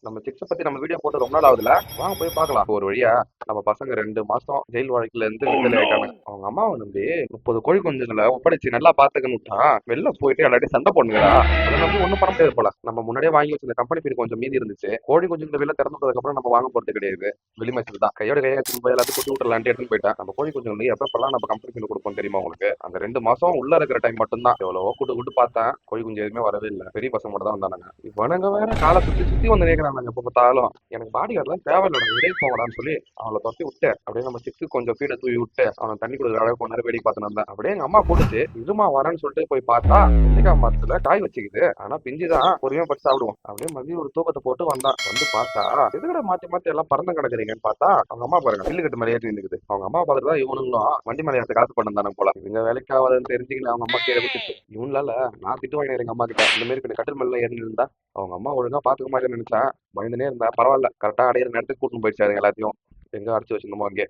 நம்ம சிக்ஸ பத்தி நம்ம வீடியோ போட்டு ரொம்ப நாள் ஆகுதுல, வாங்க போய் பார்க்கலாம். ஒரு வழியா நம்ம பசங்க 2 மாசம் ஜெயில் வாழ்க்கையில இருந்து விடுதலை ஆயிட்டானுங்க. அவங்க அம்மாவை நம்பி 30 கோழி குஞ்சுங்களை ஒப்படைச்சு நல்லா பாத்துக்கணும்ட்டா வெளில போயிட்டு எல்லாத்தையும் சண்டை போடுங்கடா. அதை நம்பி ஒண்ணும் பண்ண முடியாது போல. நம்ம முன்னாடியே வாங்கி வச்சிருந்த கம்பெனி பேர் கொஞ்சம் மீதி இருந்துச்சு. கோழி குஞ்சுங்களை வெளில திறந்ததுக்கு அப்புறம் நம்ம வாங்க போறது கிடையாது. வெளிமேச்சல் தான். கையோட கையை எடுத்துட்டு போய் எல்லாத்தையும் கொட்டி விட்டுலான்ட்டு எடுத்துன்னு போயிட்டேன். நம்ம கோழி குஞ்சுங்களை எப்பப்பெல்லாம் நம்ம கம்பெனி பேர் கொடுப்போம் தெரியுமா உங்களுக்கு? அந்த 2 மாசம் உள்ள இருக்கிற டைம் மட்டும்தான். எவ்வளவோ கூட்டு கூட்டு பார்த்தேன், கோழி குஞ்சு எதுவுமே வரவே இல்லை. பெரிய பசங்க மட்டும் தான் வந்தானுங்க. இவனுங்க வேற காலை சுத்தி சுத்தி வந்து நினைக்கிறாங்க எப்ப பார்த்தாலும். எனக்கு பாடி கார்டுலாம் தேவையில்லை, விடை போகலான்னு சொல்லி அவளை தொட்டி விட்டு அப்படியே நம்ம சிக்ஸு கொஞ்சம் கீழே தூவி விட்டு அவனை தண்ணி கொடுக்குற அளவுக்கு கொஞ்ச நேரம் வேடிக்கை பார்த்துட்டு இருந்தேன். அப்படியே எங்க அம்மா கூட்டுச்சு இருமா வரேன்னு சொல்லிட்டு போய் பார்த்தா நெல்லிக்காய் மரத்துல காய் வச்சுக்குது. ஆனா பிஞ்சுதான் பொறுமையா பட்டு சாப்பிடுவோம். அப்படியே மதியம் ஒரு தூக்கத்தை போட்டு வந்தான். வந்து பார்த்தா எதுக்கட மாத்தி மாத்தி எல்லாம் பறந்து கிடக்குறீங்கன்னு பார்த்தா அவங்க அம்மா பாருங்க பில்லு கட்டு மேலே ஏற்றி இருந்துக்குது. அவங்க அம்மா பார்த்துட்டு தான் இவனுங்களும் வண்டி மேலே ஏற்ற காசு பண்ணந்தானே போல. இவங்க வேலைக்கு ஆகாதுன்னு தெரிஞ்சுக்கின்னு அவங்க அம்மா கீழே விட்டுச்சு. இவனால நான் திட்டு வாங்கினேன் எங்க அம்மா கிட்ட. இந்த மாதிரி கட்டில் மேல ஏறி இருந்தா அவங்க அம்மா ஒழுங்கா பாத்துக்க மாட்டேன்னு நினைச்சா பயந்துனே இருந்தா. பரவாயில்ல, கரெக்டா அடையிற நேரத்துக்கு கூட்டின்னு போயிடுச்சு அதுங்க எல்லாத்தையும். எங்க அடிச்சு வச்சிருந்தோமோ அங்கே.